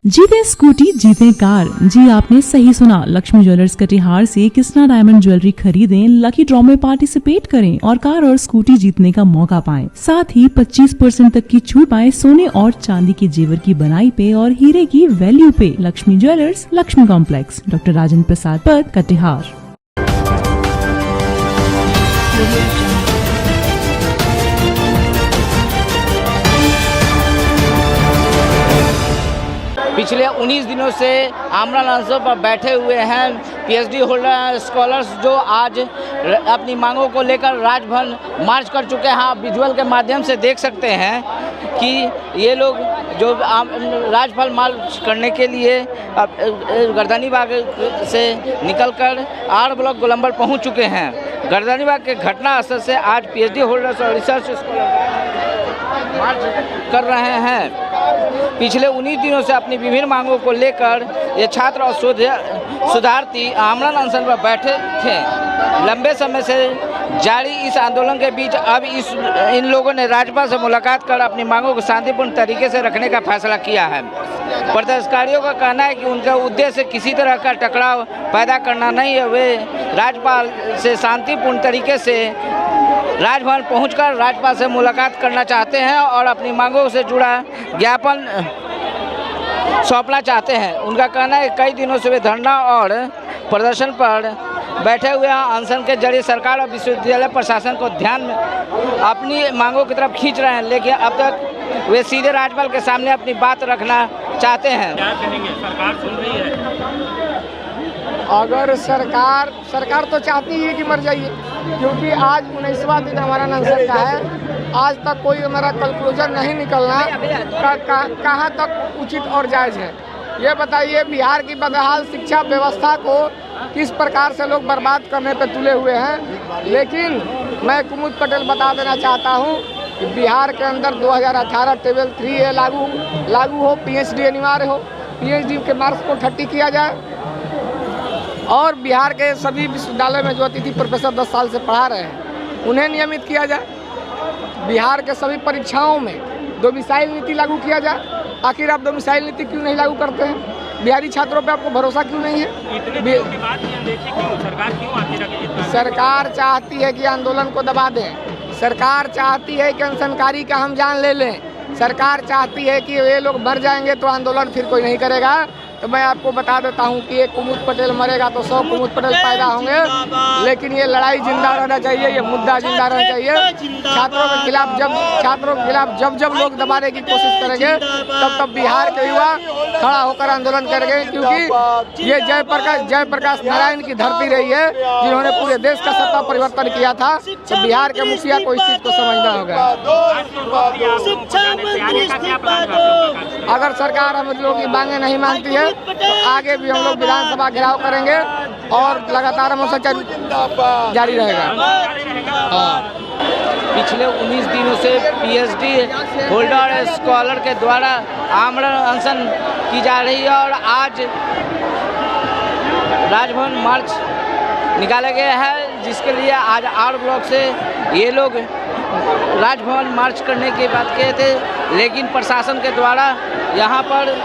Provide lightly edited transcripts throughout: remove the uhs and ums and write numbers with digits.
जीते स्कूटी जीते कार। जी आपने सही सुना, लक्ष्मी ज्वेलर्स कटिहार से कृष्णा डायमंड ज्वेलरी खरीदें, लकी ड्रॉ में पार्टिसिपेट करें और कार और स्कूटी जीतने का मौका पाएं। साथ ही 25% तक की छूट पाएं सोने और चांदी के जेवर की बनाई पे और हीरे की वैल्यू पे। Lakshmi Jewellers, Lakshmi Complex, doctor Rajendra Prasad Path, Katihar. पिछले 19 दिनों से आमरण अनशन पर बैठे हुए हैं पीएचडी होल्डर स्कॉलर्स, जो आज अपनी मांगों को लेकर राजभवन मार्च कर चुके हैं। आप विजुअल के माध्यम से देख सकते हैं कि ये लोग जो राजभवन मार्च करने के लिए गर्दनीबाग से निकलकर आर ब्लॉक गोलंबर पहुंच चुके हैं। गर्दनीबाग के घटना स्थल से आज पीएचडी होल्डर्स और रिसर्च स्कॉलर मार्च कर रहे हैं। पिछले 19 दिनों से अपनी विभिन्न मांगों को लेकर ये छात्र और शोधार्थी आमरण अनशन पर बैठे थे। लंबे समय से जारी इस आंदोलन के बीच अब इन लोगों ने राज्यपाल से मुलाकात कर अपनी मांगों को शांतिपूर्ण तरीके से रखने का फैसला किया है। प्रदर्शनकारियों का कहना है कि उनका उद्देश्य किसी तरह का टकराव पैदा करना नहीं है। वे राज्यपाल से शांतिपूर्ण तरीके से राजभवन पहुंचकर राज्यपाल से मुलाकात करना चाहते हैं और अपनी मांगों से जुड़ा ज्ञापन सौंपना चाहते हैं। उनका कहना है कई दिनों से वे धरना और प्रदर्शन पर बैठे हुए हैं। अनशन के जरिए सरकार और विश्वविद्यालय प्रशासन को ध्यान में अपनी मांगों की तरफ खींच रहे हैं, लेकिन अब तक वे सीधे राज्यपाल के सामने अपनी बात रखना चाहते हैं। क्या कहेंगे, सरकार सुन रही है? अगर सरकार तो चाहती है कि मर जाइए, क्योंकि आज 19वां दिन हमारा अनशन का है। आज तक कोई हमारा कंक्लूजन नहीं निकलना कहाँ तक उचित और जायज़ है। ये बताइए, बिहार की बदहाल शिक्षा व्यवस्था को किस प्रकार से लोग बर्बाद करने पे तुले हुए हैं। लेकिन मैं कुमुद पटेल बता देना चाहता हूँ कि बिहार के अंदर 2018 टेबल 3A लागू हो, पीएचडी अनिवार्य हो, पीएचडी के मार्क्स को 30 किया जाए और बिहार के सभी विश्वविद्यालय में जो अतिथि प्रोफेसर 10 साल से पढ़ा रहे हैं उन्हें नियमित किया जाए। बिहार के सभी परीक्षाओं में डोमिसाइल नीति लागू किया जाए। आखिर आप डोमिसाइल नीति क्यों नहीं लागू करते हैं? बिहारी छात्रों पे आपको भरोसा क्यों नहीं है? सरकार चाहती है कि आंदोलन को दबा दें। सरकार चाहती है कि अनशनकारी का हम जान ले लें। सरकार चाहती है कि ये लोग मर जाएंगे तो आंदोलन फिर कोई नहीं करेगा। तो मैं आपको बता देता हूं कि एक कुमुद पटेल मरेगा तो 100 कुमुद पटेल पैदा होंगे, लेकिन ये लड़ाई जिंदा रहना चाहिए, ये मुद्दा जिंदा रहना चाहिए। छात्रों के खिलाफ जब लोग दबाने की कोशिश करेंगे तब बिहार के युवा खड़ा होकर आंदोलन करेंगे, क्योंकि ये जयप्रकाश नारायण की धरती रही है जिन्होंने पूरे देश का सत्ता परिवर्तन किया था। तो बिहार के मुखिया को इस चीज को समझना होगा। अगर सरकार हम लोगों की मांगे नहीं मानती है तो आगे भी हम लोग विधानसभा घेराव करेंगे और लगातार मोर्चा जारी रहेगा। पिछले 19 दिनों से पीएचडी होल्डर स्कॉलर के द्वारा आमरण अनशन की जा रही है और आज राजभवन मार्च निकाला गया है, जिसके लिए आज आर ब्लॉक से ये लोग राजभवन मार्च करने की बात किए थे, लेकिन प्रशासन के द्वारा यहाँ पर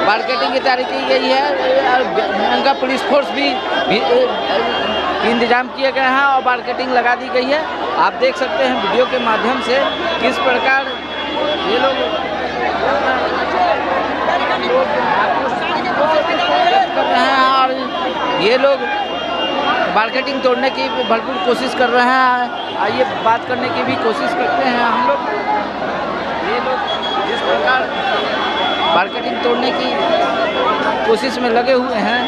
मार्केटिंग की तैयारी की गई है। उनका पुलिस फोर्स भी इंतजाम किए गए हैं और मार्केटिंग लगा दी गई है। आप देख सकते हैं वीडियो के माध्यम से किस प्रकार ये लोग कर रहे हैं और ये लोग मार्केटिंग तोड़ने की भरपूर कोशिश कर रहे हैं। आइए बात करने की भी कोशिश करते हैं हम लोग। ये लोग जिस प्रकार मार्केटिंग तोड़ने की कोशिश में लगे हुए हैं,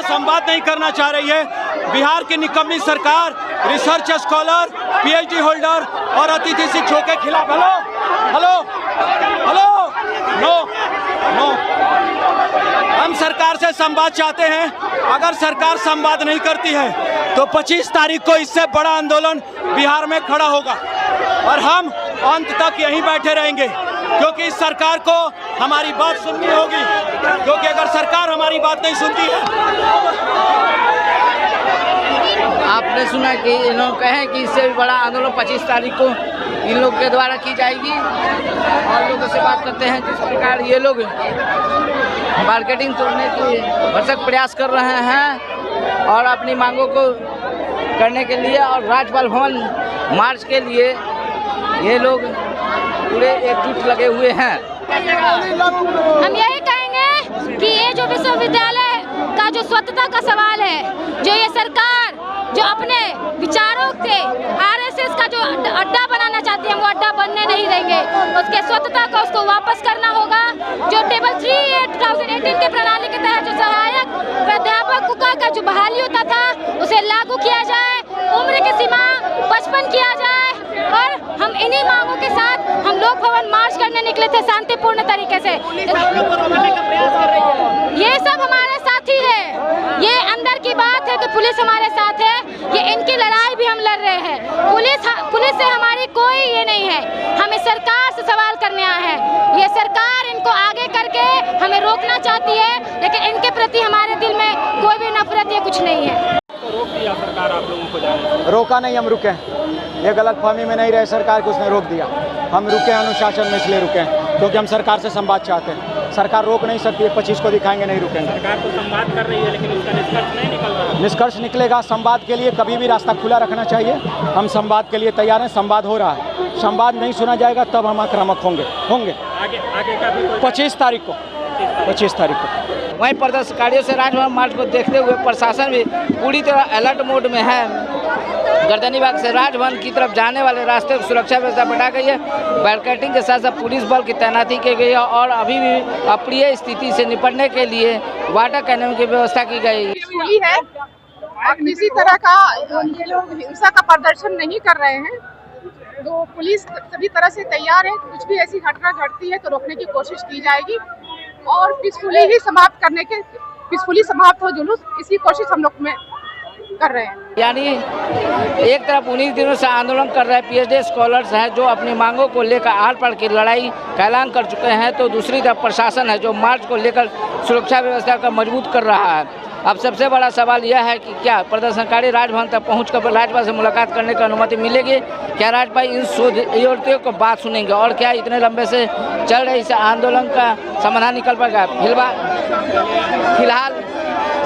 संवाद नहीं करना चाह रही है। बिहार की निकम्मी सरकार रिसर्च स्कॉलर, पीएचडी होल्डर और अतिथि शिक्षकों के खिलाफ hello hello hello no no हम सरकार से संवाद चाहते हैं। अगर सरकार संवाद नहीं करती है तो 25 तारीख को इससे बड़ा आंदोलन बिहार में खड़ा होगा और हम अंत तक यहीं बैठे रहेंगे, क्योंकि इस सरकार को हमारी बात सुननी होगी। क्योंकि अगर सरकार हमारी बात नहीं सुनती है, आपने सुना कि इन लोग कहें कि इससे भी बड़ा आंदोलन 25 तारीख को इन लोग के द्वारा की जाएगी। और लोगों से बात करते हैं जिस प्रकार ये लोग मार्केटिंग तोड़ने की भरसक प्रयास कर रहे हैं और अपनी मांगों को करने के लिए और राज्यपाल भवन मार्च के लिए ये लोग पूरे एकजुट लगे हुए हैं। हम यही कहेंगे कि ये जो विश्वविद्यालय का जो स्वतंत्रता का सवाल है, जो ये सरकार जो अपने विचारों से आरएसएस का जो अड्डा बनाना चाहती है, वो अड्डा बनने नहीं देंगे। उसके स्वतंत्रता को उसको वापस करना होगा। जो टेबल 3 2018 के प्रणाली के तहत जो सहायक प्राध्यापक का जो बहाली होता था उसे लागू किया जाए, उम्र की सीमा 55 किया जाए। और हम इन्हीं मांगों के साथ हम लोक भवन मार्च करने निकले थे शांतिपूर्ण तरीके से। ये सब हमारे साथी है, ये अंदर की बात है कि पुलिस हमारे साथ है, ये इनकी लड़ाई भी हम लड़ रहे हैं। पुलिस से हमारी कोई ये नहीं है, हमें सरकार से सवाल करने आए हैं। ये सरकार इनको आगे करके हमें रोकना चाहती है, लेकिन इनके प्रति हमारे दिल में कोई भी नफरत या कुछ नहीं है। तो रोक दिया सरकार आप लोगों को जाने? रोका नहीं, हम रुके। ये गलतफहमी में नहीं रहे सरकार को, उसने रोक दिया। हम रुके अनुशासन में इसलिए रुके क्योंकि हम सरकार से संवाद चाहते हैं। सरकार रोक नहीं सकती है, 25 को दिखाएंगे, नहीं रुकेंगे। सरकार तो संवाद कर रही है लेकिन उसका निष्कर्ष नहीं निकल रहा। निष्कर्ष निकलेगा। संवाद के लिए कभी भी रास्ता खुला रखना चाहिए। हम संवाद के लिए तैयार हैं, संवाद हो रहा है। संवाद नहीं सुना जाएगा तब हम आक्रामक होंगे आगे का भी 25 तारीख को 25 तारीख को। वहीं प्रदर्शनकारियों से राजभवन मार्च को देखते हुए प्रशासन भी पूरी तरह अलर्ट मोड में है। गर्दनीबाग से राजभवन की तरफ जाने वाले रास्ते की सुरक्षा व्यवस्था बढ़ा गई है। बैरिकेडिंग के साथ साथ पुलिस बल की तैनाती की गई है और अभी भी अप्रिय स्थिति से निपटने के लिए वाटर कैनन की व्यवस्था की गई है और किसी तरह का ये लोग हिंसा का प्रदर्शन नहीं कर रहे हैं। तो पुलिस सभी तरह से तैयार है, कुछ भी ऐसी घटना घटती है तो रोकने की कोशिश की जाएगी और पीसफुली समाप्त हो जुलूस, इसी कोशिश हम लोग में कर रहे हैं। यानी एक तरफ 19 दिनों से आंदोलन कर रहे पीएचडी स्कॉलर्स हैं जो अपनी मांगों को लेकर आर पार की लड़ाई का ऐलान कर चुके हैं, तो दूसरी तरफ प्रशासन है जो मार्च को लेकर सुरक्षा व्यवस्था को मजबूत कर रहा है। अब सबसे बड़ा सवाल यह है कि क्या प्रदर्शनकारी राजभवन तक पहुंचकर राज्यपाल से मुलाकात करने की अनुमति मिलेगी? क्या राज्यपाल इन शोधियों को बात सुनेंगे और क्या इतने लंबे से चल रहे इस आंदोलन का समाधान निकल पाएगा? फिलहाल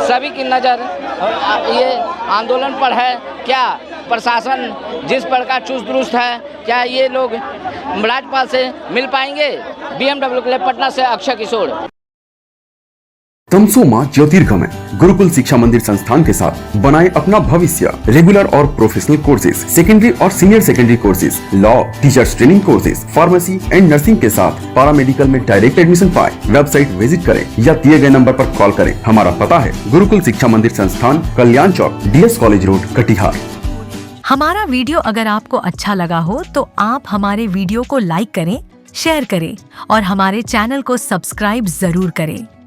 सभी की नज़र ये आंदोलन पर है। क्या प्रशासन जिस प्रकार चुस्त दुरुस्त है, क्या ये लोग राज्यपाल से मिल पाएंगे? BMW के लिए पटना से अक्षय किशोर। तमसोमा ज्योतिर्गमय गुरुकुल शिक्षा मंदिर संस्थान के साथ बनाए अपना भविष्य। रेगुलर और प्रोफेशनल कोर्सेज, सेकेंडरी और senior secondary courses, law, teachers training courses, pharmacy and nursing के साथ पैरामेडिकल में डायरेक्ट एडमिशन पाए। वेबसाइट विजिट करें या दिए गए नंबर पर कॉल करें। हमारा पता है गुरुकुल शिक्षा मंदिर संस्थान, कल्याण चौक, DS कॉलेज रोड, कटिहार। हमारा वीडियो अगर आपको अच्छा लगा हो तो आप हमारे वीडियो को लाइक करें, शेयर करें और हमारे चैनल को सब्सक्राइब जरूर करें।